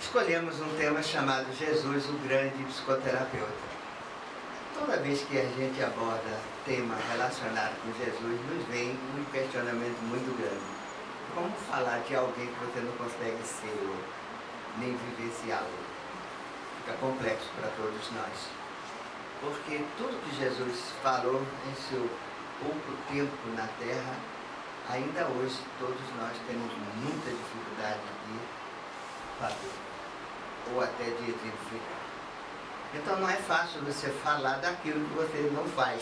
escolhemos um tema chamado Jesus, o grande psicoterapeuta. Toda vez que a gente aborda tema relacionado com Jesus, nos vem um questionamento muito grande. Como falar de alguém que você não consegue ser, nem vivenciá-lo? Fica complexo para todos nós. Porque tudo que Jesus falou em seu pouco tempo na Terra, ainda hoje todos nós temos muita dificuldade de fazer, ou até de exemplificar. Então não é fácil você falar daquilo que você não faz.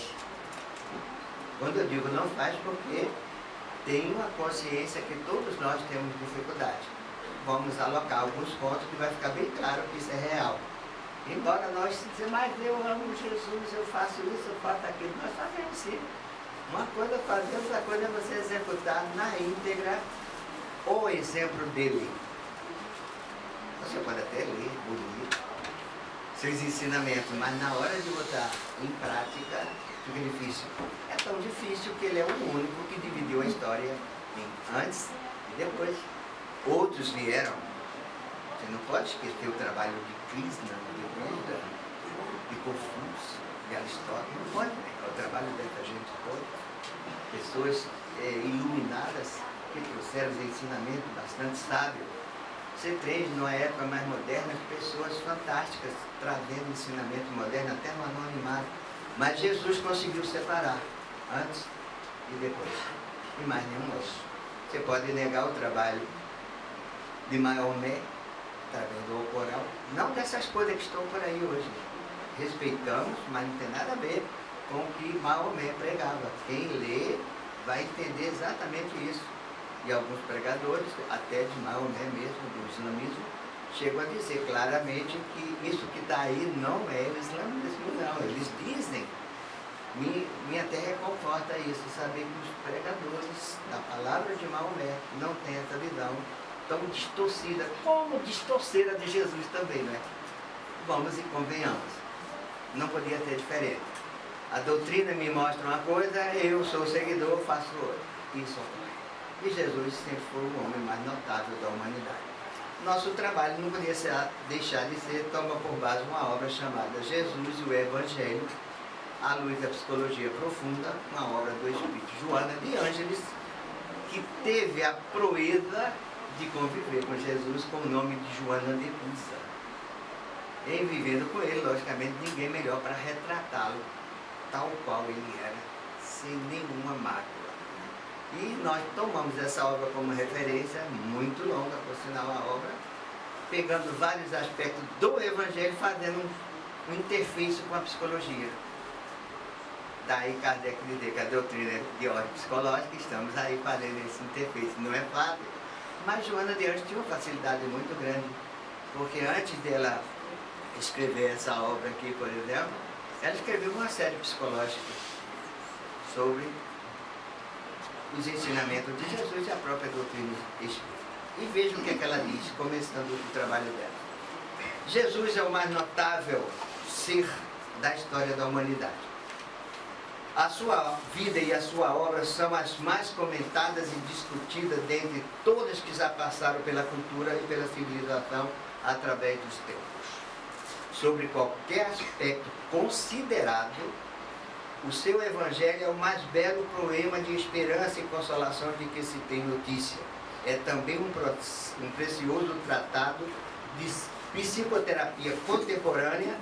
Quando eu digo não faz, porque tenho a consciência que todos nós temos dificuldade. Vamos alocar alguns pontos que vai ficar bem claro que isso é real. Embora nós dizemos, mas eu amo Jesus, eu faço isso, eu faço aquilo, nós fazemos sim. Uma coisa é fazer, outra coisa é você executar na íntegra o exemplo dele. Você pode até ler, bonito, seus ensinamentos, mas na hora de botar em prática fica difícil. É tão difícil que ele é o único que dividiu a história em antes e depois. Outros vieram. Você não pode esquecer o trabalho de Krishna, de Buda, de Confúcio, de Aristóteles. Não pode negar o trabalho dessa gente toda. Pessoas iluminadas que trouxeram os ensinamentos bastante sábios. Você tem, numa época mais moderna, pessoas fantásticas trazendo ensinamento moderno até no anonimato. Mas Jesus conseguiu separar antes e depois. E mais nenhum outro. Você pode negar o trabalho de Maomé, através do Alcorão, não dessas coisas que estão por aí hoje. Respeitamos, mas não tem nada a ver com o que Maomé pregava. Quem lê vai entender exatamente isso. E alguns pregadores, até de Maomé mesmo, do islamismo, chegam a dizer claramente que isso que está aí não é o islamismo, não. Eles dizem, minha até reconforta isso, saber que os pregadores da palavra de Maomé não têm essa visão tão distorcida, como distorcer a de Jesus também, né? Vamos e convenhamos, não podia ser diferente. A doutrina me mostra uma coisa, eu sou seguidor, faço outra. Isso ocorre. E Jesus sempre foi o homem mais notável da humanidade. Nosso trabalho não podia deixar de ser, toma por base uma obra chamada Jesus e o Evangelho, à luz da psicologia profunda, uma obra do Espírito Joana de Ângeles, que teve a proeza de conviver com Jesus com o nome de Joana de Usa. Em vivendo com ele, logicamente, ninguém melhor para retratá-lo tal qual ele era, sem nenhuma mácula. E nós tomamos essa obra como referência, muito longa, por sinal, a obra, pegando vários aspectos do Evangelho, fazendo um interface com a psicologia. Daí Kardec dizer que a doutrina de ordem psicológica, estamos aí fazendo esse interface. Não é fácil, mas Joana de Ângeles tinha uma facilidade muito grande, porque antes dela escrever essa obra aqui, por exemplo, ela escreveu uma série psicológica sobre os ensinamentos de Jesus e a própria doutrina espírita. E veja o que é que ela diz, começando o trabalho dela. Jesus é o mais notável ser da história da humanidade. A sua vida e a sua obra são as mais comentadas e discutidas dentre todas que já passaram pela cultura e pela civilização através dos tempos. Sobre qualquer aspecto considerado, o seu Evangelho é o mais belo poema de esperança e consolação de que se tem notícia. É também um precioso tratado de psicoterapia contemporânea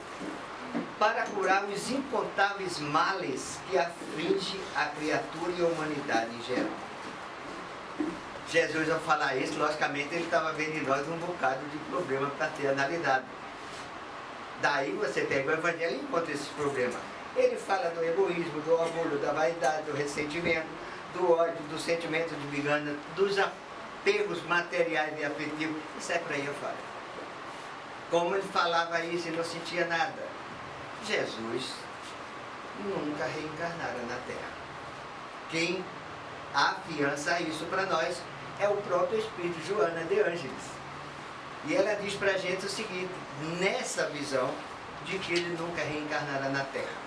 para curar os incontáveis males que aflige a criatura e a humanidade em geral. Jesus, ao falar isso, logicamente, ele estava vendo em nós um bocado de problema para ser analisado. Daí você pega o Evangelho e encontra esses problemas. Ele fala do egoísmo, do orgulho, da vaidade, do ressentimento, do ódio, do sentimento de vingança, dos apegos materiais e afetivos. Isso é por aí afora. Como ele falava isso e não sentia nada. Jesus nunca reencarnara na Terra. Quem afiança isso para nós é o próprio Espírito Joana de Ângeles. E ela diz para a gente o seguinte, nessa visão de que ele nunca reencarnará na Terra.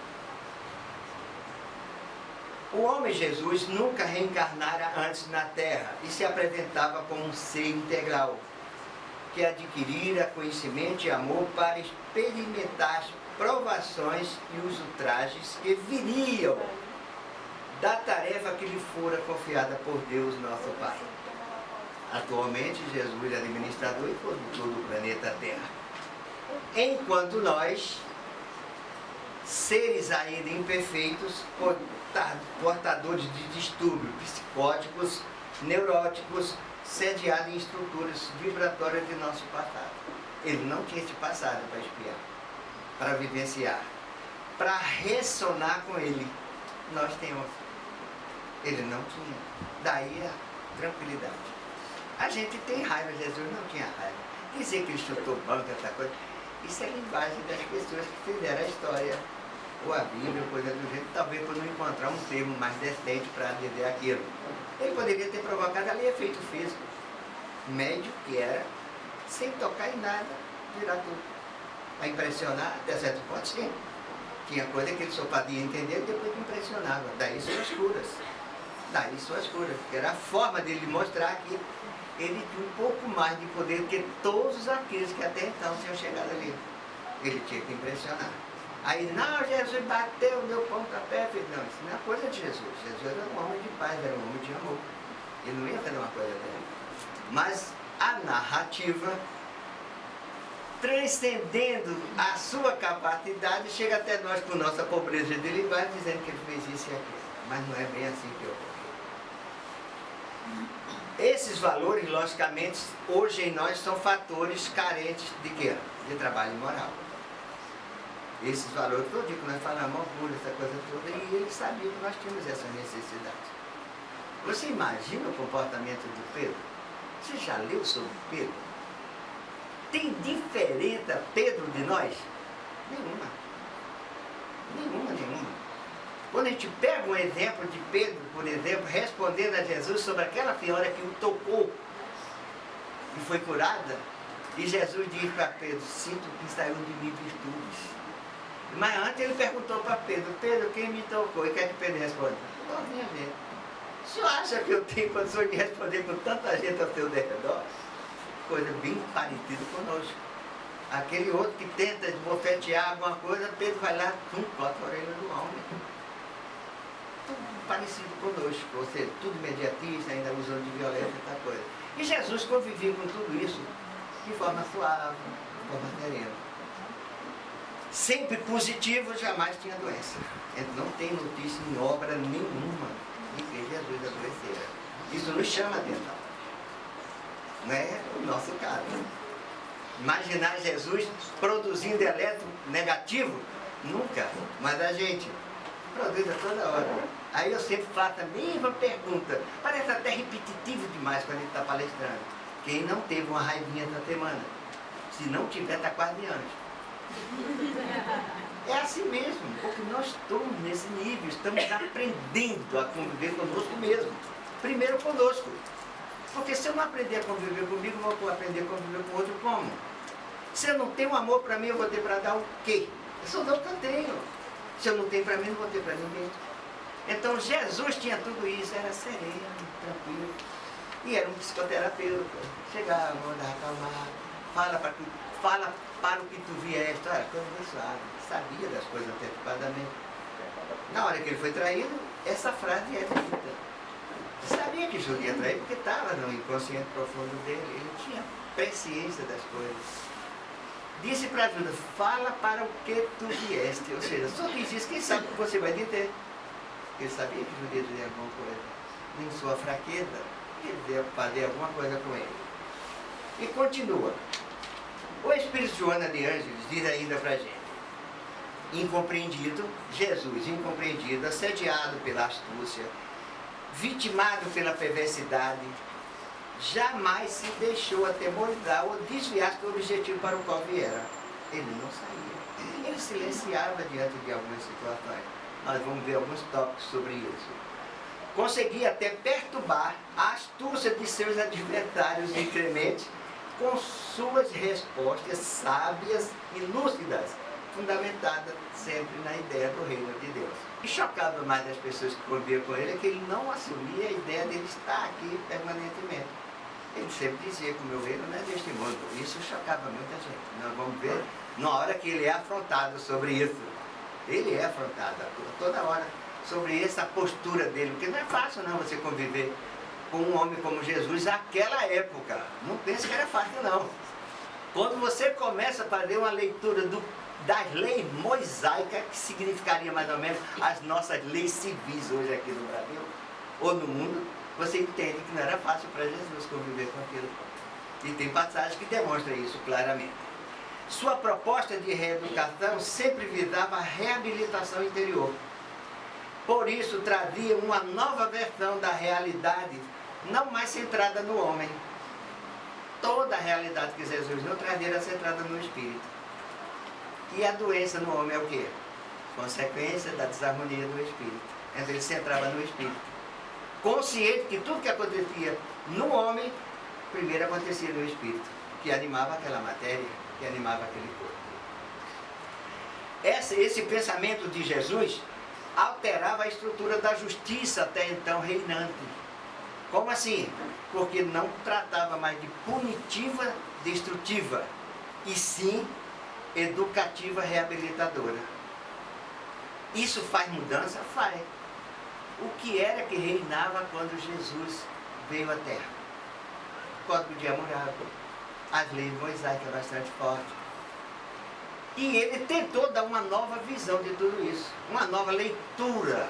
O homem Jesus nunca reencarnara antes na Terra e se apresentava como um ser integral, que adquirira conhecimento e amor para experimentar as provações e os ultrajes que viriam da tarefa que lhe fora confiada por Deus, nosso Pai. Atualmente, Jesus é administrador e condutor do planeta Terra. Enquanto nós, seres ainda imperfeitos, portadores de distúrbios psicóticos, neuróticos, sediados em estruturas vibratórias de nosso passado. Ele não tinha esse passado para espiar, para vivenciar, para ressonar com ele. Nós temos. Ele não tinha. Daí a tranquilidade. A gente tem raiva, Jesus não tinha raiva. Dizer que ele chutou banco, essa coisa, isso é linguagem das pessoas que fizeram a história, ou a Bíblia, ou coisa do jeito, talvez por não encontrar um termo mais decente para dizer aquilo. Ele poderia ter provocado ali efeito físico, médio que era, sem tocar em nada, virar tudo. Para impressionar, até certo ponto, sim. Tinha coisa que ele só podia entender e depois impressionava. Daí suas curas. Daí suas curas. Porque era a forma dele mostrar que ele tinha um pouco mais de poder do que todos aqueles que até então tinham chegado ali. Ele tinha que impressionar. Aí, não, Jesus bateu, deu pontapé, fez. Não, isso não é coisa de Jesus. Jesus era um homem de paz, era um homem de amor. Ele não ia fazer uma coisa dela. Mas a narrativa, transcendendo a sua capacidade, chega até nós com nossa pobreza de linguagem, dizendo que ele fez isso e aquilo. Mas não é bem assim que ocorre. Esses valores, logicamente, hoje em nós são fatores carentes de quê? De trabalho moral. Esses valores, todo dia que nós falamos orgulho, essa coisa toda, e ele sabia que nós tínhamos essa necessidade. Você imagina o comportamento do Pedro? Você já leu sobre Pedro? Tem diferença Pedro de nós? Nenhuma. Nenhuma. Quando a gente pega um exemplo de Pedro, por exemplo, respondendo a Jesus sobre aquela senhora que o tocou e foi curada, e Jesus diz para Pedro, sinto que saiu de mim virtudes. Mas antes ele perguntou para Pedro, Pedro, quem me tocou? E quer que Pedro responda? Não, minha gente. O senhor acha que eu tenho condições de responder com tanta gente ao seu redor? Coisa bem parecida conosco. Aquele outro que tenta esbofetear alguma coisa, Pedro vai lá, corta a orelha do homem. Tudo parecido conosco, ou seja, tudo imediatista, ainda usando de violência e tal coisa. E Jesus convivia com tudo isso de forma suave, de forma serena. Sempre positivo, jamais tinha doença. Não tem notícia em obra nenhuma de que Jesus adoecera. Isso nos chama a atenção. Não é o nosso caso. Imaginar Jesus produzindo elétron negativo? Nunca. Mas a gente produz a toda hora. Aí eu sempre faço a mesma pergunta. Parece até repetitivo demais quando a gente está palestrando. Quem não teve uma raivinha essa semana? Se não tiver, está quase de anos. É assim mesmo, porque nós estamos nesse nível, estamos aprendendo a conviver conosco mesmo. Primeiro conosco. Porque se eu não aprender a conviver comigo, eu vou aprender a conviver com o outro como? Se eu não tenho amor para mim, eu vou ter para dar o quê? Eu só dou o que eu tenho. Se eu não tenho para mim, não vou ter para ninguém. Então Jesus tinha tudo isso, era sereno, tranquilo. E era um psicoterapeuta. Chegava, mandava acalmar, fala para o que tu vieste, olha, coisa bem suave, sabia das coisas antecipadamente. Na hora que ele foi traído, essa frase é dita. Sabia que Judas ia trair porque estava no inconsciente profundo dele, ele tinha presciência das coisas. Disse para Judas, fala para o que tu vieste, ou seja, só diz isso, quem sabe o que você vai dizer. Ele sabia que Judas dizia alguma coisa, em sua fraqueza, ele devia fazer alguma coisa com ele. E continua. O Espírito de Joana de Ângeles diz ainda para a gente, incompreendido, Jesus incompreendido, assediado pela astúcia, vitimado pela perversidade, jamais se deixou atemorizar ou desviar do objetivo para o qual viera. Ele não saía. Ele silenciava diante de algumas situações. Nós vamos ver alguns tópicos sobre isso. Conseguia até perturbar a astúcia de seus adversários incrementes com suas respostas sábias e lúcidas, fundamentadas sempre na ideia do reino de Deus. O que chocava mais as pessoas que conviviam com ele é que ele não assumia a ideia dele estar aqui permanentemente. Ele gente sempre dizia que o meu reino não é deste mundo. Isso chocava muita gente. Nós vamos ver na hora que ele é afrontado sobre isso. Ele é afrontado toda hora sobre essa postura dele, porque não é fácil não você conviver com um homem como Jesus naquela época. Não pense que era fácil não. Quando você começa a fazer uma leitura das leis mosaicas, que significaria mais ou menos as nossas leis civis hoje aqui no Brasil, ou no mundo, você entende que não era fácil para Jesus conviver com aquilo. E tem passagens que demonstram isso claramente. Sua proposta de reeducação sempre visava a reabilitação interior. Por isso trazia uma nova versão da realidade, não mais centrada no homem. Toda a realidade que Jesus não trazia era centrada no Espírito. E a doença no homem é o quê? Consequência da desarmonia do Espírito. Então ele centrava no Espírito. Consciente que tudo que acontecia no homem, primeiro acontecia no Espírito, que animava aquela matéria, que animava aquele corpo. Esse pensamento de Jesus alterava a estrutura da justiça até então reinante. Como assim? Porque não tratava mais de punitiva, destrutiva, e sim educativa, reabilitadora. Isso faz mudança? Faz. O que era que reinava quando Jesus veio à Terra? O Código de Hammurabi, as leis mosaicas bastante fortes. E ele tentou dar uma nova visão de tudo isso, uma nova leitura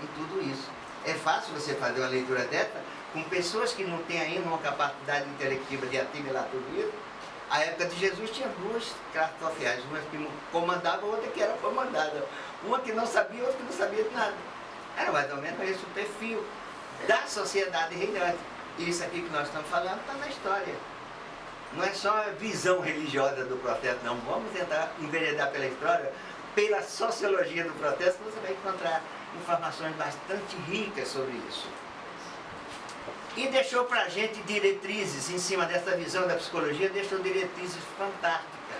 em tudo isso. É fácil você fazer uma leitura dessa com pessoas que não têm ainda uma capacidade intelectiva de assimilar tudo isso. A época de Jesus tinha duas classes sociais, uma que comandava, outra que era comandada. Uma que não sabia, outra que não sabia de nada. Era mais ou menos esse o perfil da sociedade reinante. E isso aqui que nós estamos falando está na história. Não é só a visão religiosa do processo, não. Vamos tentar enveredar pela história, pela sociologia do processo, você vai encontrar informações bastante ricas sobre isso. E deixou para a gente diretrizes, em cima dessa visão da psicologia, deixou diretrizes fantásticas,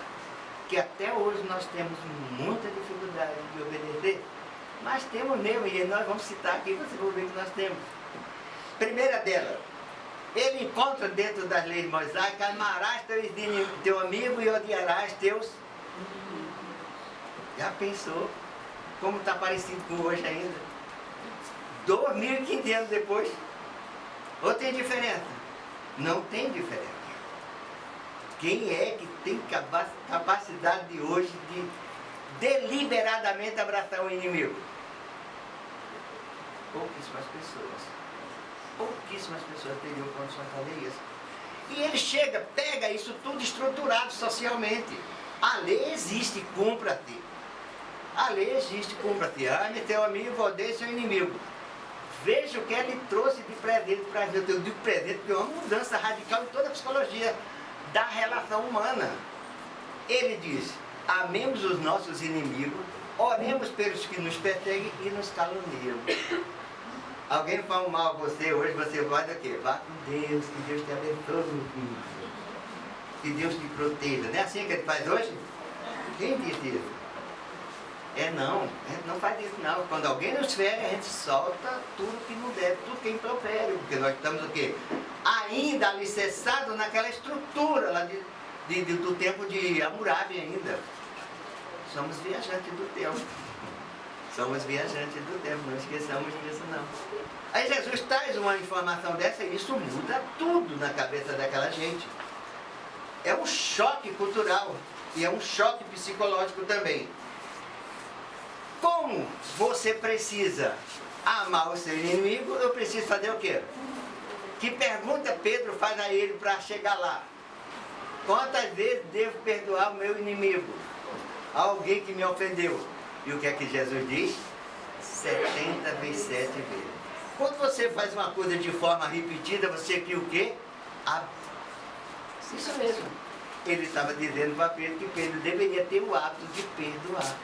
que até hoje nós temos muita dificuldade de obedecer, mas temos mesmo, e nós vamos citar aqui, vocês vão ver que nós temos. Primeira dela, ele encontra dentro das leis mosaicas: amarás teu amigo e odiarás teus. Já pensou como está parecido com hoje ainda? 2500 anos depois. Ou tem diferença? Não tem diferença. Quem é que tem capacidade de hoje de deliberadamente abraçar o inimigo? Pouquíssimas pessoas. Pouquíssimas pessoas teriam condições de fazer isso. E ele chega, pega isso tudo estruturado socialmente. A lei existe, cumpra-te. A lei existe, cumpra-te. Ame teu amigo, odeie seu inimigo. Veja o que ele trouxe de presente para a gente. Eu digo presente porque é uma mudança radical em toda a psicologia da relação humana. Ele diz: amemos os nossos inimigos, oremos pelos que nos perseguem e nos caluniam. Alguém fala mal a você hoje, você vai o quê? Vá com Deus, que Deus te abençoe, meu filho. Que Deus te proteja. Não é assim que ele faz hoje? Quem disse isso? Não, a gente não faz isso não. Quando alguém nos fere, a gente solta tudo que não deve, tudo que é impropério, porque nós estamos o quê? Ainda alicerçados naquela estrutura lá do tempo de Hammurabi ainda. Somos viajantes do tempo. Somos viajantes do tempo, não esqueçamos disso não. Aí Jesus traz uma informação dessa e isso muda tudo na cabeça daquela gente. É um choque cultural e é um choque psicológico também. Como você precisa amar o seu inimigo, eu preciso fazer o quê? Que pergunta Pedro faz a ele para chegar lá? Quantas vezes devo perdoar o meu inimigo? Alguém que me ofendeu. E o que é que Jesus diz? 70 vezes 7 vezes. Quando você faz uma coisa de forma repetida, você cria o quê? Isso mesmo. Ele estava dizendo para Pedro que Pedro deveria ter o hábito de perdoar.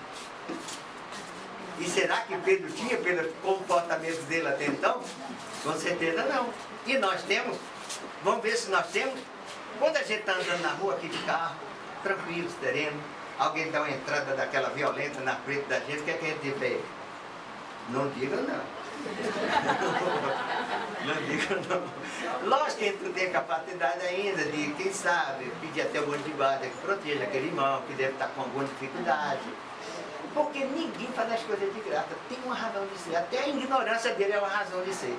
E será que Pedro tinha pelos comportamentos dele até então? Com certeza não. E nós temos? Vamos ver se nós temos? Quando a gente está andando na rua aqui de carro, tranquilo, sereno, alguém dá uma entrada daquela violenta na frente da gente, o que é que a gente diz para ele? Não diga não. Não digo não. Lógico que a gente não tem capacidade ainda de, quem sabe, pedir até o anjo de guarda que proteja aquele irmão que deve estar com alguma dificuldade. Porque ninguém faz as coisas de graça. Tem uma razão de ser. Até a ignorância dele é uma razão de ser.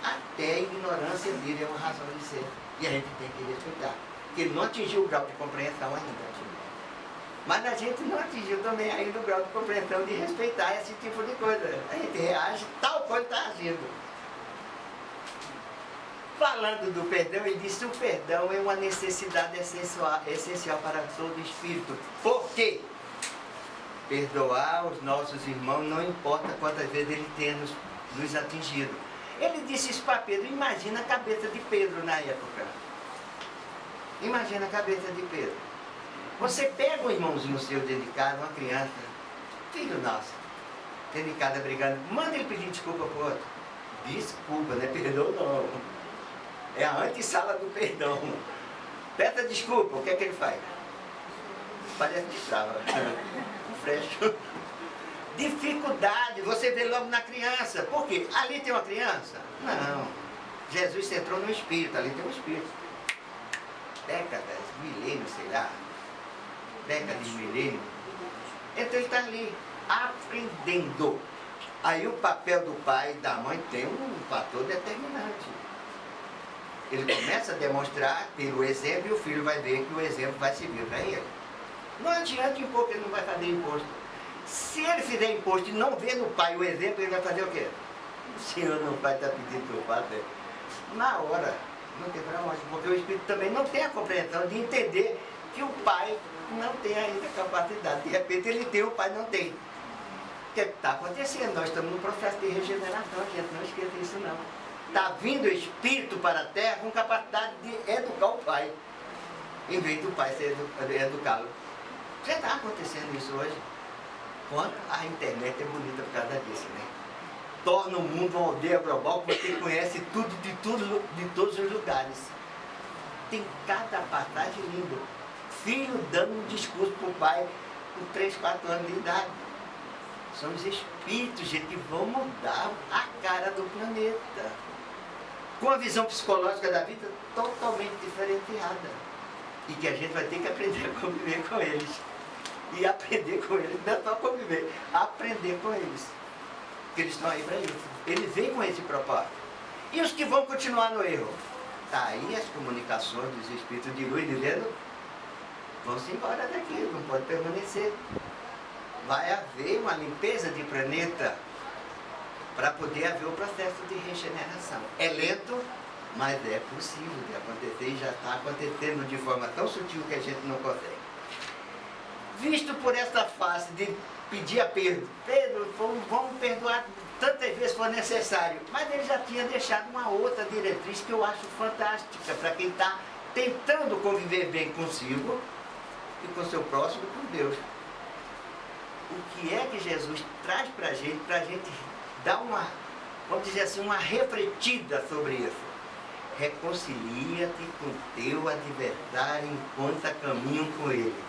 Até a ignorância dele é uma razão de ser. E a gente tem que respeitar. Porque ele não atingiu o grau de compreensão ainda. Mas a gente não atingiu também ainda o grau de compreensão de respeitar esse tipo de coisa. A gente reage tal qual está agindo. Falando do perdão, ele disse que o perdão é uma necessidade essencial para todo espírito. Por quê? Perdoar os nossos irmãos, não importa quantas vezes ele tenha nos atingido. Ele disse isso para Pedro. Imagina a cabeça de Pedro na época. Imagina a cabeça de Pedro. Você pega um irmãozinho seu dentro de casa, uma criança, filho nosso, dentro de casa brigando, manda ele pedir desculpa para o outro. Desculpa, não é perdão não. É a antessala do perdão. Peça desculpa, o que é que ele faz? Parece que trava. Fecho. Dificuldade, você vê logo na criança. Por quê? Ali tem uma criança? Não. Jesus entrou no espírito, ali tem um espírito. Décadas, milênios, sei lá. Décadas, milênios. Então ele está ali, aprendendo. Aí o papel do pai e da mãe tem um fator determinante. Ele começa a demonstrar pelo exemplo e o filho vai ver que o exemplo vai servir para ele. Não adianta impor que ele não vai fazer imposto. Se ele fizer imposto e não ver no pai o exemplo, ele vai fazer o quê? O senhor não vai estar pedindo para o padre. Na hora, não tem para onde, porque o espírito também não tem a compreensão de entender que o pai não tem ainda a capacidade. De repente ele tem, o pai não tem. O que está acontecendo? Nós estamos num processo de regeneração, gente, não esqueça isso não. Está vindo o espírito para a terra com capacidade de educar o pai, em vez do pai educá-lo. Já está acontecendo isso hoje. Quanto a internet é bonita por causa disso, né? Torna o mundo uma aldeia global porque conhece tudo de todos os lugares. Tem cada passagem linda. Filho dando um discurso para o pai com 3, 4 anos de idade. São os espíritos, gente, que vão mudar a cara do planeta. Com a visão psicológica da vida totalmente diferenciada. E que a gente vai ter que aprender a conviver com eles. E aprender com eles, não é só conviver, aprender com eles. Porque eles estão aí para isso. Eles vêm com esse propósito. E os que vão continuar no erro? Está aí as comunicações dos espíritos de luz dizendo, vão-se embora daqui, não pode permanecer. Vai haver uma limpeza de planeta para poder haver o processo de regeneração. É lento, mas é possível de acontecer e já está acontecendo de forma tão sutil que a gente não consegue. Visto por essa face de pedir a Pedro, vamos perdoar tantas vezes for necessário, mas ele já tinha deixado uma outra diretriz que eu acho fantástica para quem está tentando conviver bem consigo e com seu próximo e com Deus. O que é que Jesus traz para a gente dar uma, vamos dizer assim, uma refletida sobre isso? Reconcilia-te com teu adversário enquanto caminham com ele.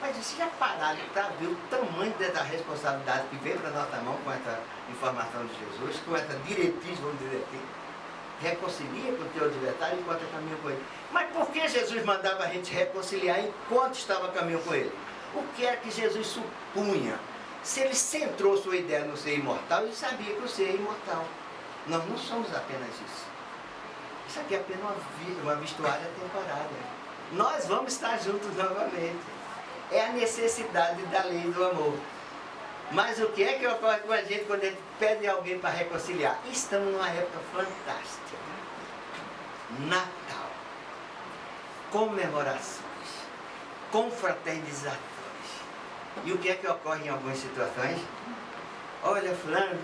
Mas você já pararam para ver o tamanho da responsabilidade que vem para a nossa mão com essa informação de Jesus, com essa diretriz, vamos dizer assim? Reconcilia com o teu adversário enquanto caminha com ele. Mas por que Jesus mandava a gente reconciliar enquanto estava a caminho com ele? O que é que Jesus supunha? Se ele centrou sua ideia no ser imortal, ele sabia que o ser é imortal. Nós não somos apenas isso. Isso aqui é apenas uma vestuária temporária. Nós vamos estar juntos novamente. É a necessidade da lei do amor. Mas o que é que ocorre com a gente quando a gente pede alguém para reconciliar? Estamos numa época fantástica. Natal. Comemorações. Confraternizações. E o que é que ocorre em algumas situações? Olha, fulano,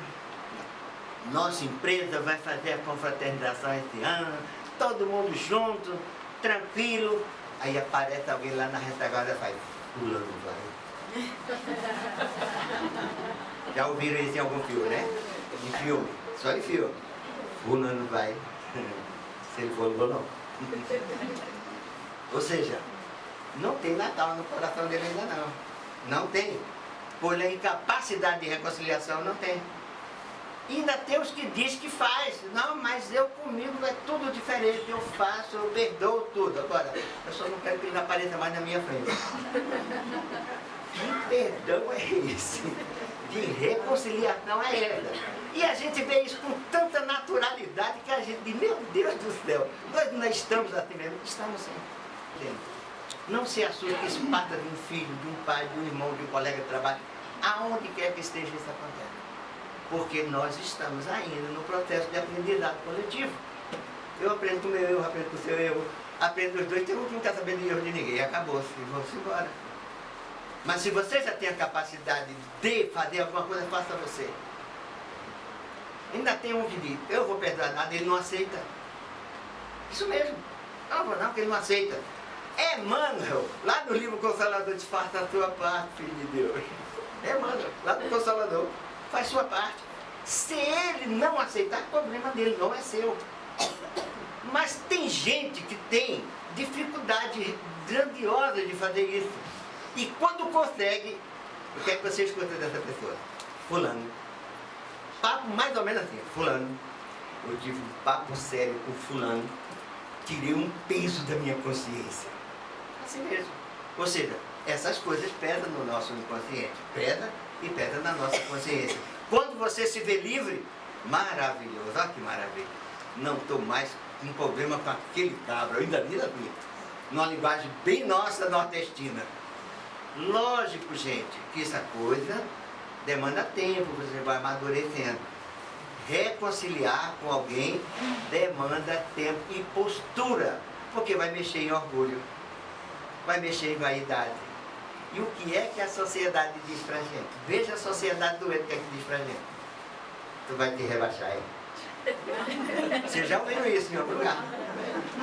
nossa empresa vai fazer a confraternização esse ano, todo mundo junto, tranquilo. Aí aparece alguém lá na retaguarda e faz, fulano vai. Já ouviram isso em algum filme, né? Em filme, só em filme. Fulano vai. Se ele for, não vou não. Ou seja, não tem Natal no coração dele ainda não. Não tem. Por incapacidade de reconciliação, não tem. E ainda tem os que diz que faz. Não, mas eu comigo é tudo diferente. Eu faço, eu perdoo tudo. Agora, eu só não quero que ele não apareça mais na minha frente. Que perdão é esse? De reconciliação é essa. E a gente vê isso com tanta naturalidade que a gente diz, meu Deus do céu, nós não estamos assim mesmo. Estamos sim. Não se assuste que isso parta de um filho, de um pai, de um irmão, de um colega de trabalho. Aonde quer que esteja, isso acontece. Porque nós estamos ainda no processo de aprendizado coletivo. Eu aprendo com o meu erro, aprendo com o seu erro, aprendo os dois, tem um que não está sabendo de erro de ninguém, acabou-se, vamos embora. Mas se você já tem a capacidade de fazer alguma coisa, faça você. Ainda tem um que diz, eu vou perdoar nada, ele não aceita. Isso mesmo, eu não vou não, porque ele não aceita. Emmanuel, lá no livro Consolador, diz, faça a sua parte, filho de Deus. Emmanuel, lá no Consolador, faz sua parte. Se ele não aceitar, o problema dele não é seu. Mas tem gente que tem dificuldade grandiosa de fazer isso. E quando consegue, o que é que você escuta dessa pessoa? Fulano. Papo mais ou menos assim, fulano. Eu tive um papo sério com fulano, tirei um peso da minha consciência. Assim mesmo. Ou seja, essas coisas pesam no nosso inconsciente. Pesa e pesa na nossa consciência. Quando você se vê livre, maravilhoso, olha que maravilha. Não estou mais com problema com aquele cabra, eu ainda vi numa linguagem bem nossa nordestina. Lógico, gente, que essa coisa demanda tempo, você vai amadurecendo. Reconciliar com alguém demanda tempo e postura, porque vai mexer em orgulho, vai mexer em vaidade. E o que é que a sociedade diz pra gente? Veja a sociedade doente, o que é que diz pra gente. Tu vai te rebaixar, hein? Você já ouviu isso em algum lugar?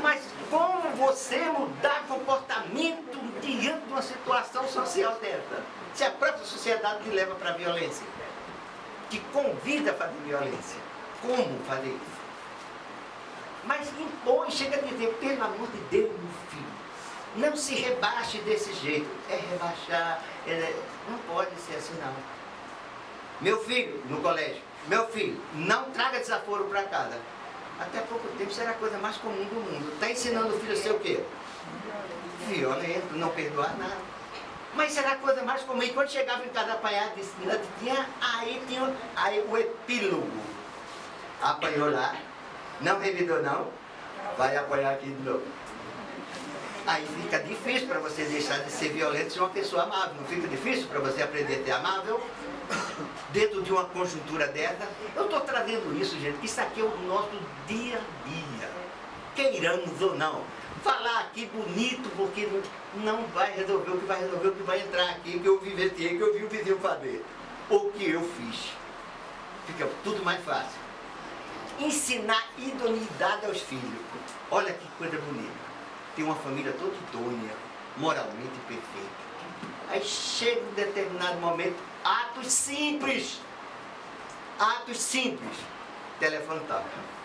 Mas como você mudar comportamento diante de uma situação social dessa? Se a própria sociedade te leva para a violência, te convida a fazer violência, como fazer isso? Mas impõe, chega a dizer, pelo amor de Deus, meu filho, não se rebaixe desse jeito. É rebaixar, não pode ser assim não. Meu filho, no colégio, meu filho, não traga desaforo para casa. Até pouco tempo isso era a coisa mais comum do mundo. Está ensinando o filho a ser o quê? Violento, não perdoar nada. Mas isso era a coisa mais comum. E quando chegava em casa apanhado, aí o epílogo. Apanhou lá, não revidou não, vai apanhar aqui de novo. Aí fica difícil para você deixar de ser violento e ser uma pessoa amável. Não fica difícil para você aprender a ser amável? Dentro de uma conjuntura dessa, eu estou trazendo isso, gente, que isso aqui é o nosso dia a dia. Queiramos ou não. Falar aqui bonito, porque não vai resolver o que vai resolver, o que vai entrar aqui, que eu vivenciei, que eu vi o vizinho fazer. O que eu fiz. Fica tudo mais fácil. Ensinar idoneidade aos filhos. Olha que coisa bonita. Tem uma família toda idônea, moralmente perfeita. Aí chega um determinado momento, atos simples. Atos simples. O telefone toca.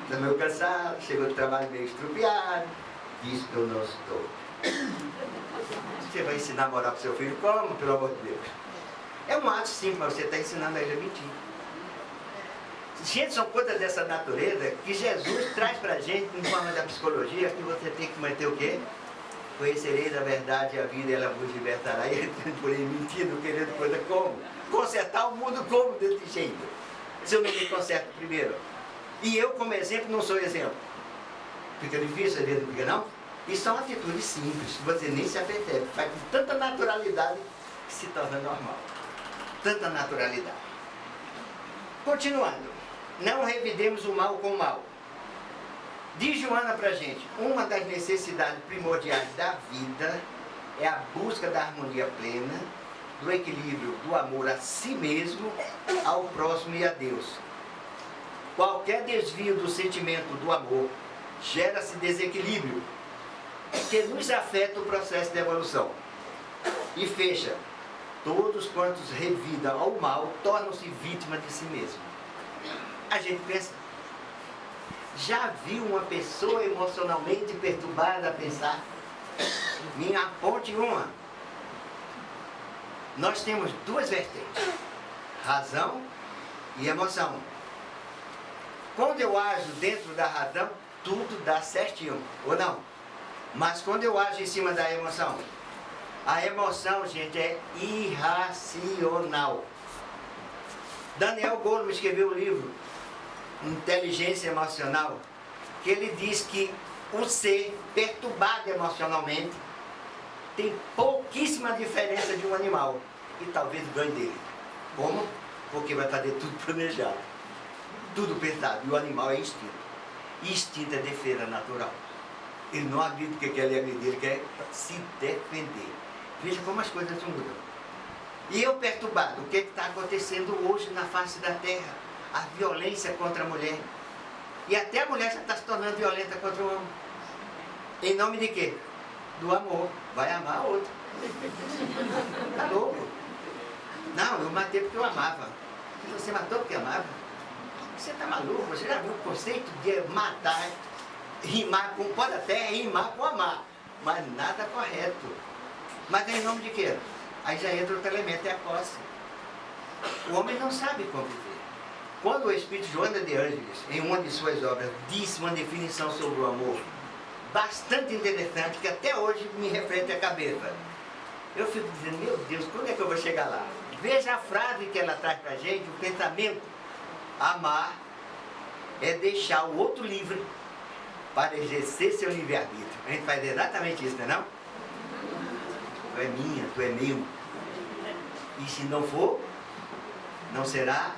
Estou meio cansado, chegou do trabalho meio estrupiado, diz que eu não estou. Você vai ensinar a moral para o seu filho como, pelo amor de Deus? É um ato simples, mas você está ensinando a ele a mentir. Gente, são coisas dessa natureza que Jesus traz para a gente, em forma da psicologia, que você tem que manter o quê? Conhecereis a verdade e a vida, ela vos libertará. E ele por aí mentindo, querendo coisa como? Consertar o mundo como desse jeito? Se eu não me conserto primeiro. E eu, como exemplo, não sou exemplo. Fica difícil, às vezes, não fica não? E são atitudes simples, que você nem se apercebe. Faz com tanta naturalidade que se torna normal. Tanta naturalidade. Continuando. Não revidemos o mal com o mal. Diz Joana pra gente, uma das necessidades primordiais da vida é a busca da harmonia plena, do equilíbrio, do amor a si mesmo, ao próximo e a Deus. Qualquer desvio do sentimento do amor gera-se desequilíbrio, que nos afeta o processo de evolução. E fecha, todos quantos revidam ao mal tornam-se vítimas de si mesmo. A gente pensa, já viu uma pessoa emocionalmente perturbada a pensar? Me aponte uma. Nós temos duas vertentes, razão e emoção. Quando eu ajo dentro da razão, tudo dá certinho, ou não? Mas quando eu ajo em cima da emoção, a emoção, gente, é irracional. Daniel Goleman escreveu um livro, Inteligência Emocional, que ele diz que o ser perturbado emocionalmente tem pouquíssima diferença de um animal e talvez ganhe dele. Como? Porque vai fazer tudo planejado, tudo pensado, e o animal é instinto. E instinto é defesa natural. Ele não acredita que ele é agredir, ele quer se defender. Veja como as coisas mudam. E eu perturbado, o que está acontecendo hoje na face da terra? A violência contra a mulher. E até a mulher já está se tornando violenta contra o homem. Em nome de quê? Do amor. Vai amar a outra. Está louco? Não, eu matei porque eu amava. Você matou porque amava? Você está maluco? Você já viu o conceito de matar, rimar com, pode até rimar com amar, mas nada correto. Mas é em nome de quê? Aí já entra outro elemento, é a posse. O homem não sabe conviver. Quando o Espírito Joana de Ângeles, em uma de suas obras, disse uma definição sobre o amor, bastante interessante, que até hoje me reflete a cabeça. Eu fico dizendo, meu Deus, quando é que eu vou chegar lá? Veja a frase que ela traz para a gente, o pensamento. Amar é deixar o outro livre para exercer seu livre-arbítrio. A gente faz exatamente isso, não é não? Tu é minha, tu é meu. E se não for, não será?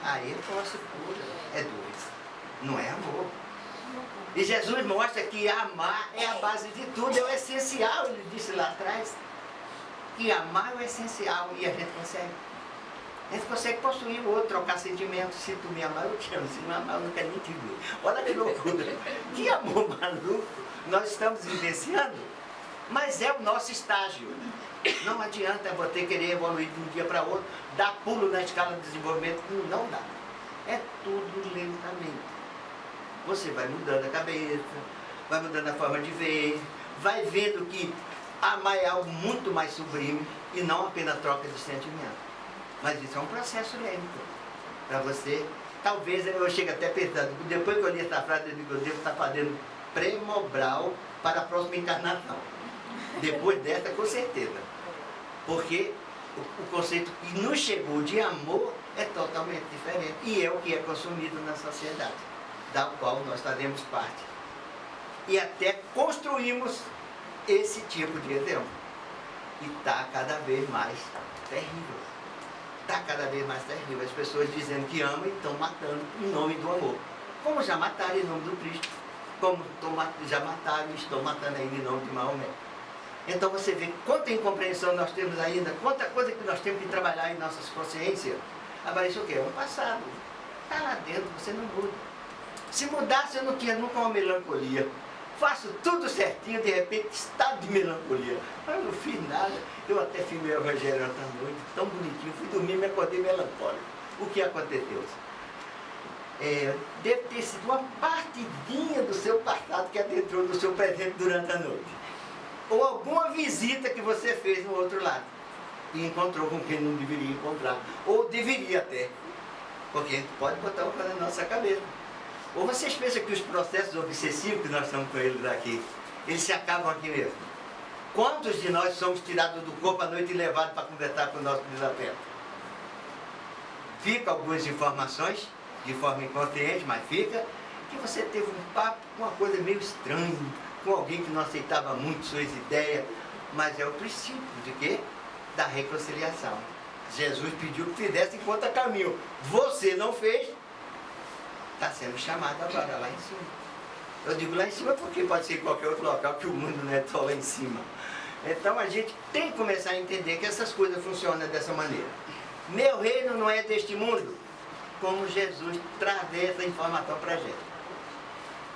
Aí é posse pura, é dois. Não é amor. E Jesus mostra que amar é a base de tudo, é o essencial, ele disse lá atrás. Que amar é o essencial e a gente consegue. A gente consegue possuir o outro, trocar sentimentos. Se tu me amar, eu te amo. Se não amar, eu não quero nem te ver. Olha que loucura. Que amor maluco nós estamos vivenciando. Mas é o nosso estágio. Não adianta você querer evoluir de um dia para outro, dar pulo na escala de desenvolvimento. Não dá. É tudo lentamente. Você vai mudando a cabeça, vai mudando a forma de ver, vai vendo que amar é algo muito mais sublime e não apenas troca de sentimento. Mas isso é um processo lento para você. Talvez eu chegue até pensando, depois que eu li essa frase, eu digo, eu devo estar fazendo pré-mobral para a próxima encarnação. Depois dessa, com certeza. Porque o conceito que nos chegou de amor é totalmente diferente. E é o que é consumido na sociedade, da qual nós fazemos parte. E até construímos esse tipo de exemplo. E está cada vez mais terrível. Está cada vez mais terrível. As pessoas dizendo que amam e estão matando em nome do amor. Como já mataram em nome do Cristo. Como já mataram e estão matando ainda em nome de Maomé. Então você vê quanta incompreensão nós temos ainda, quanta coisa que nós temos que trabalhar em nossas consciências. Agora isso o quê? É um passado. Está lá dentro, você não muda. Se mudasse eu não tinha nunca uma melancolia. Faço tudo certinho, de repente, estado de melancolia. Mas eu não fiz nada. Eu até filmei o Evangelho ontem à noite, tão bonitinho. Fui dormir e me acordei melancólico. O que aconteceu? Deve ter sido uma partidinha do seu passado que adentrou no seu presente durante a noite. Ou alguma visita que você fez no outro lado. E encontrou com quem não deveria encontrar. Ou deveria até. Porque a gente pode botar uma coisa na nossa cabeça. Ou vocês pensam que os processos obsessivos que nós estamos com eles aqui, eles se acabam aqui mesmo? Quantos de nós somos tirados do corpo à noite e levados para conversar com o nosso desafeto? Fica algumas informações, de forma inconsciente, mas fica, que você teve um papo com uma coisa meio estranha, com alguém que não aceitava muito suas ideias, mas é o princípio de quê? Da reconciliação. Jesus pediu que fizesse enquanto a caminho. Você não fez, está sendo chamado agora lá em cima. Eu digo lá em cima porque pode ser em qualquer outro local, que o mundo não é só lá em cima. Então a gente tem que começar a entender que essas coisas funcionam dessa maneira. Meu reino não é deste mundo, como Jesus traz essa informação para a gente.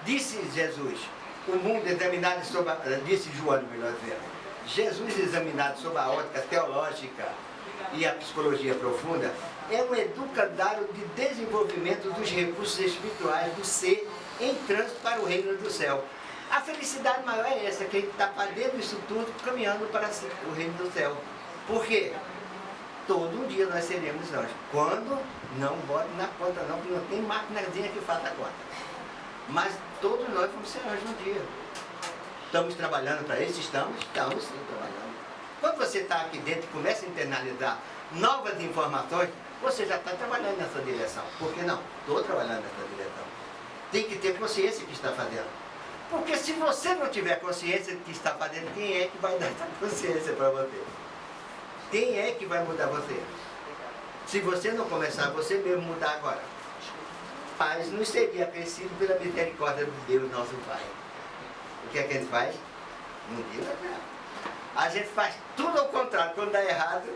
Disse Jesus, o mundo examinado sob a... Disse João, melhor dizendo. Jesus examinado sob a ótica teológica e a psicologia profunda, é um educandário de desenvolvimento dos recursos espirituais do ser em trânsito para o reino do céu. A felicidade maior é essa, que a gente está fazendo isso tudo, caminhando para o reino do céu. Por quê? todo dia nós seremos anjos. Quando? Não bote na conta não, porque não tem maquinazinha que faça a conta. Mas todos nós vamos ser anjos um dia. Estamos trabalhando para isso? Estamos sim trabalhando. Quando você está aqui dentro e começa a internalizar novas informações, você já está trabalhando nessa direção. Por que não? Estou trabalhando nessa direção. Tem que ter consciência que está fazendo. Porque se você não tiver consciência do que está fazendo, quem é que vai dar essa consciência para você? Quem é que vai mudar você? Se você não começar, você mesmo mudar agora. Paz nos seria acrescido pela misericórdia de Deus, nosso Pai. O que é que a gente faz? Não diga nada. A gente faz tudo ao contrário. Quando dá errado,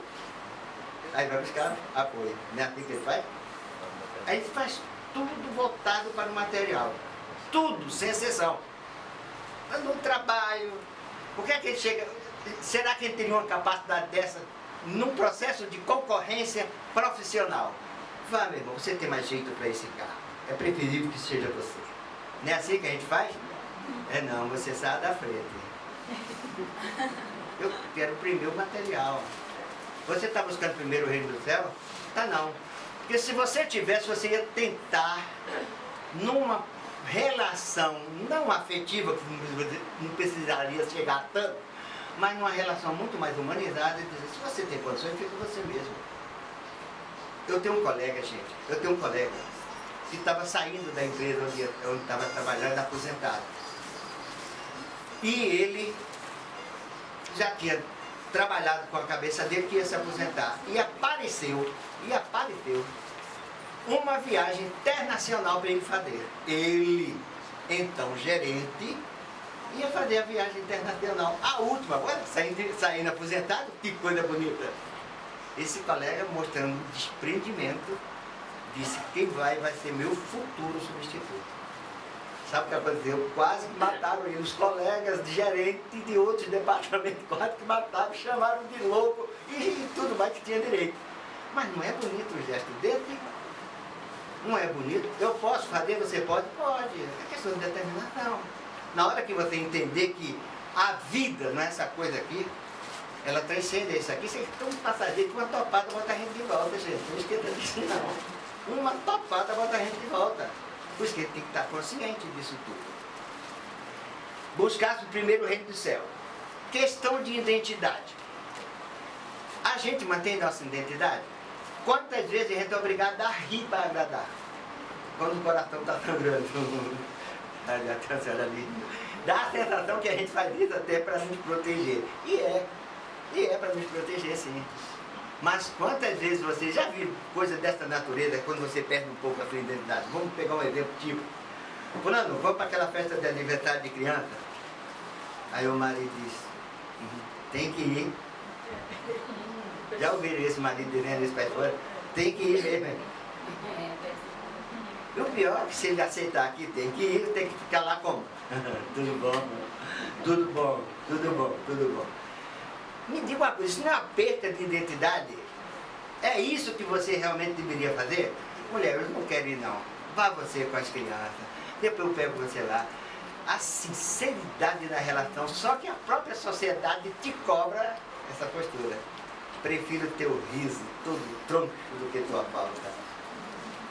aí vai buscar apoio. Não é assim que ele faz? A gente faz tudo voltado para o material. Tudo, sem exceção. No trabalho. Por que é que a gente chega... Será que a gente teria uma capacidade dessa num processo de concorrência profissional? Vá, meu irmão, você tem mais jeito para esse carro. É preferível que seja você. Não é assim que a gente faz? É não, você sai da frente. Eu quero primeiro o material. Você está buscando primeiro o reino do céu? Tá não. Porque se você tivesse, você ia tentar numa relação não afetiva, que não precisaria chegar tanto, mas numa relação muito mais humanizada, e dizer, se você tem condições, fica você mesmo. Eu tenho um colega, gente, que estava saindo da empresa onde estava trabalhando, aposentado. E ele já tinha trabalhado com a cabeça dele que ia se aposentar. E apareceu uma viagem internacional para ele fazer. Ele, então gerente, ia fazer a viagem internacional. A última, olha, saindo aposentado, que coisa bonita. Esse colega, mostrando desprendimento, disse, quem vai ser meu futuro substituto. Sabe o que aconteceu? Quase que mataram ele. Os colegas de gerente de outros departamentos quase que mataram, chamaram de louco e tudo mais que tinha direito. Mas não é bonito o gesto dele? Não é bonito? Eu posso fazer, você pode? Pode. É questão de determinação. Na hora que você entender que a vida não é essa coisa aqui, ela transcende isso aqui, você tem um passageiro com uma topada bota a gente de volta, gente. Não esqueça disso não. Uma topada bota a gente de volta. Por isso que ele tem que estar consciente disso tudo. Buscasse primeiro o reino do céu. Questão de identidade. A gente mantém nossa identidade? Quantas vezes a gente é obrigado a rir para agradar? Quando o coração está sangrando. Dá a sensação que a gente faz isso até para nos proteger. E é para nos proteger, sim. Mas quantas vezes você já viu coisa dessa natureza quando você perde um pouco a sua identidade? Vamos pegar um exemplo tipo. Fulano, vamos para aquela festa de aniversário de criança? Aí o marido disse, tem que ir. Já ouviram esse marido dizendo isso para fora? Tem que ir mesmo. E o pior é que se ele aceitar aqui, tem que ir, tem que ficar lá como? Tudo bom, tudo bom, tudo bom, tudo bom. Me diga uma coisa, isso não é uma perda de identidade? É isso que você realmente deveria fazer? Mulher, eu não quero ir não. Vá você com as crianças, depois eu pego você lá. A sinceridade na relação, só que a própria sociedade te cobra essa postura. Prefiro teu riso, todo tronco, do que tua falta.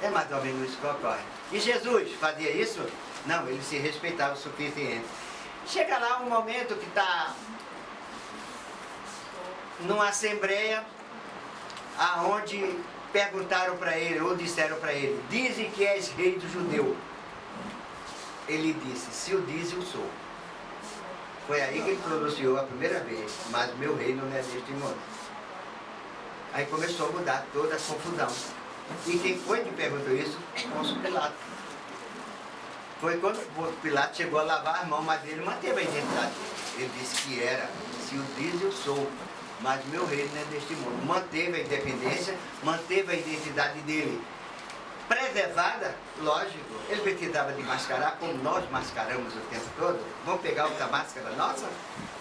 É mais ou menos isso que ocorre. E Jesus fazia isso? Não, ele se respeitava o suficiente. Chega lá um momento que está numa assembleia, aonde perguntaram para ele, ou disseram para ele, dizem que és rei do judeu. Ele disse, se eu diz, eu sou. Foi aí que ele pronunciou a primeira vez, mas meu reino não é deste mundo. Aí começou a mudar toda a confusão. E quem foi que perguntou isso? Pôncio Pilato. Foi quando o Pilato chegou a lavar as mãos, mas ele manteve a identidade. Ele disse que era, se o diz, eu sou. Mas meu reino não é deste mundo. Manteve a independência, manteve a identidade dele preservada, lógico. Ele precisava de mascarar, como nós mascaramos o tempo todo. Vamos pegar outra máscara nossa,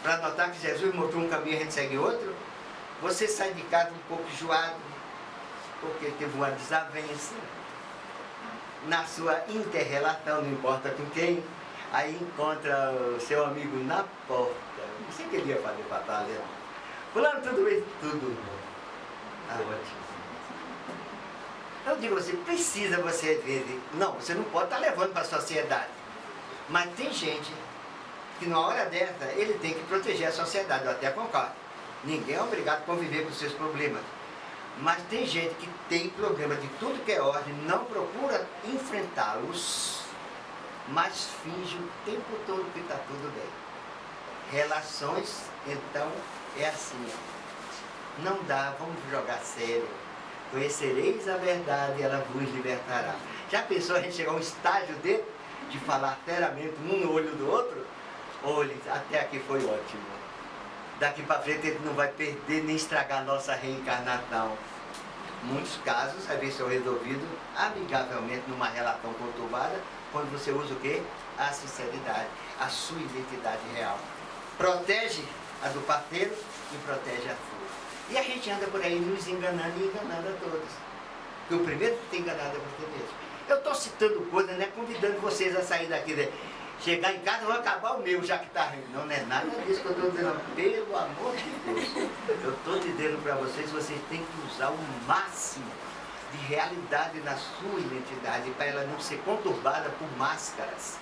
para notar que Jesus mostrou um caminho e a gente segue outro. Você sai de casa um pouco enjoado, porque teve uma desavença na sua inter-relação, não importa com quem. Aí encontra o seu amigo na porta. Você queria fazer batalha? Fulano, tudo isso? Tudo. Ah, ótimo. Eu digo assim, precisa você às vezes... Não, você não pode estar levando para a sociedade. Mas tem gente que na hora dessa, ele tem que proteger a sociedade, eu até concordo. Ninguém é obrigado a conviver com seus problemas. Mas tem gente que tem problema de tudo que é ordem, não procura enfrentá-los, mas finge o tempo todo que está tudo bem. Relações, então, é assim. Não dá, vamos jogar sério. Conhecereis a verdade e ela vos libertará. Já pensou a gente chegar a um estágio de falar seriamente um no olho do outro? Olha, até aqui foi ótimo. Daqui para frente ele não vai perder nem estragar a nossa reencarnação. Muitos casos, às vezes, são resolvidos amigavelmente numa relação conturbada, quando você usa o quê? A sinceridade, a sua identidade real. Protege a do parceiro e protege a sua. E a gente anda por aí nos enganando e enganando a todos. Porque o primeiro que tem enganado é você mesmo. Eu estou citando coisas, né, convidando vocês a sair daqui, né? Chegar em casa, eu vou acabar o meu, já que está rindo. Não é nada disso que eu estou dizendo. Pelo amor de Deus. Eu estou dizendo para vocês têm que usar o máximo de realidade na sua identidade, para ela não ser conturbada por máscaras,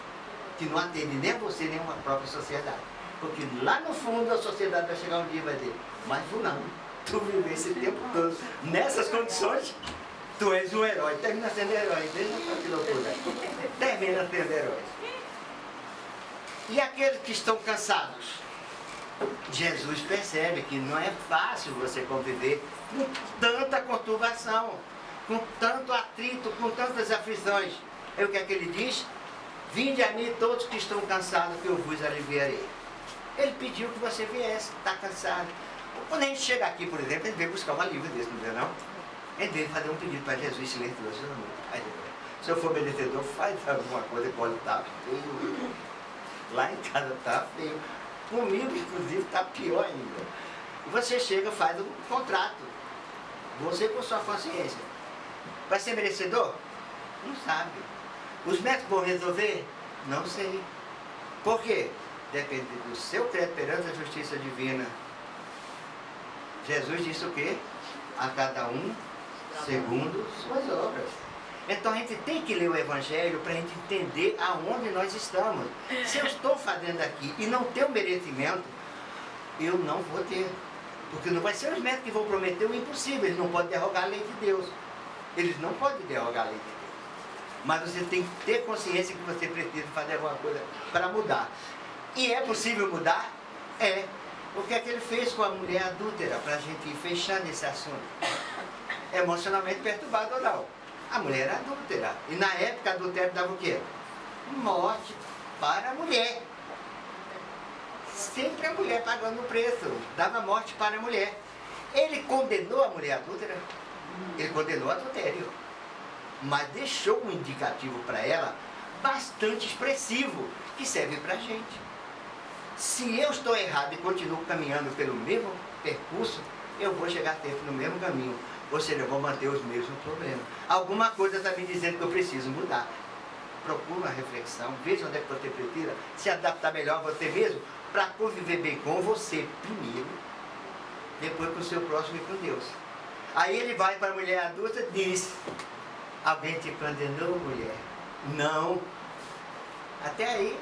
que não atendem nem a você, nem a própria sociedade. Porque lá no fundo a sociedade vai chegar um dia e vai dizer, mas não, tu viveu esse tempo todo nessas condições, tu és um herói. Termina sendo herói, veja só que loucura. Termina sendo herói. E aqueles que estão cansados? Jesus percebe que não é fácil você conviver com tanta conturbação, com tanto atrito, com tantas aflições. E o que é que ele diz? Vinde a mim todos que estão cansados, que eu vos aliviarei. Ele pediu que você viesse, está cansado. Quando a gente chega aqui, por exemplo, a gente vem buscar um alívio desse, não vê não? A gente vem fazer um pedido para Jesus silencioso. Se eu for merecedor, faz alguma coisa, pode estar feio. Lá em casa está feio. Comigo, inclusive, está pior ainda. E você chega e faz um contrato. Você com sua consciência. Vai ser merecedor? Não sabe. Os médicos vão resolver? Não sei. Por quê? Depende do seu crédito perante a justiça divina. Jesus disse o quê? A cada um segundo suas obras. Então a gente tem que ler o Evangelho para a gente entender aonde nós estamos. Se eu estou fazendo aqui e não tenho merecimento, eu não vou ter. Porque não vai ser os médicos que vão prometer o impossível. Eles não podem derrogar a lei de Deus. Eles não podem derrogar a lei de Deus. Mas você tem que ter consciência que você precisa fazer alguma coisa para mudar. E é possível mudar? É. O que é que ele fez com a mulher adúltera, para a gente ir fechando esse assunto? Emocionalmente perturbado ou não? A mulher era adúltera. E na época, adultério dava o quê? Morte para a mulher. Sempre a mulher pagando o preço. Dava morte para a mulher. Ele condenou a mulher adúltera? Ele condenou o adultério. Mas deixou um indicativo para ela bastante expressivo, que serve para a gente. Se eu estou errado e continuo caminhando pelo mesmo percurso, eu vou chegar sempre no mesmo caminho. Ou seja, eu vou manter os mesmos problemas. Alguma coisa está me dizendo que eu preciso mudar. Procure uma reflexão, veja onde é que você precisa se adaptar melhor a você mesmo, para conviver bem com você primeiro, depois com o seu próximo e com Deus. Aí ele vai para a mulher adulta e diz, alguém te condenou, mulher? Não. Até aí,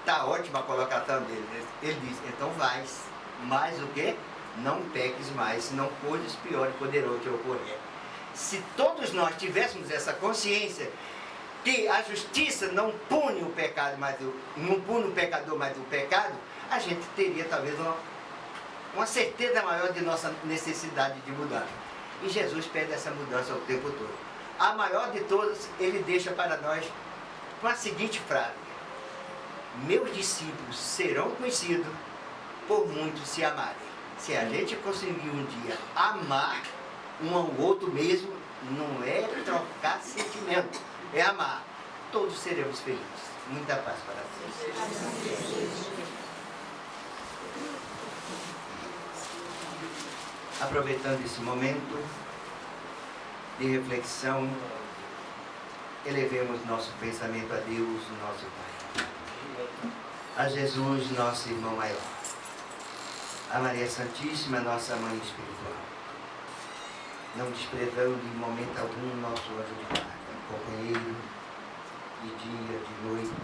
está ótima a colocação dele. Ele diz, então vais, mais o quê? Não peques mais, senão coisas piores poderão te ocorrer. Se todos nós tivéssemos essa consciência que a justiça não pune o pecado, não pune o pecador, mas o pecado, a gente teria talvez uma certeza maior de nossa necessidade de mudança. E Jesus pede essa mudança o tempo todo. A maior de todas, ele deixa para nós com a seguinte frase: meus discípulos serão conhecidos por muitos se amarem. Se a gente conseguir um dia amar um ao outro mesmo, não é trocar sentimento, é amar. Todos seremos felizes. Muita paz para vocês. Aproveitando esse momento de reflexão, elevemos nosso pensamento a Deus, nosso Pai, a Jesus, nosso irmão maior, a Maria Santíssima, nossa Mãe Espiritual, não desprezando em momento algum nosso anjo de guarda, companheiro de dia, de noite,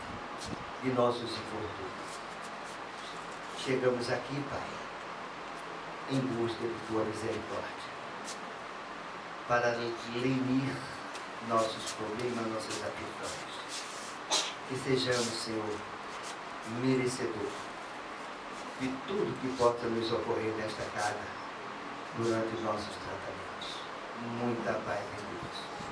de nossos infortúnios. Chegamos aqui, Pai, em busca de Tua misericórdia, para limir nossos problemas, nossas aflições. Que sejamos, Senhor, merecedor de tudo que possa nos ocorrer nesta casa durante os nossos tratamentos. Muita paz em Deus.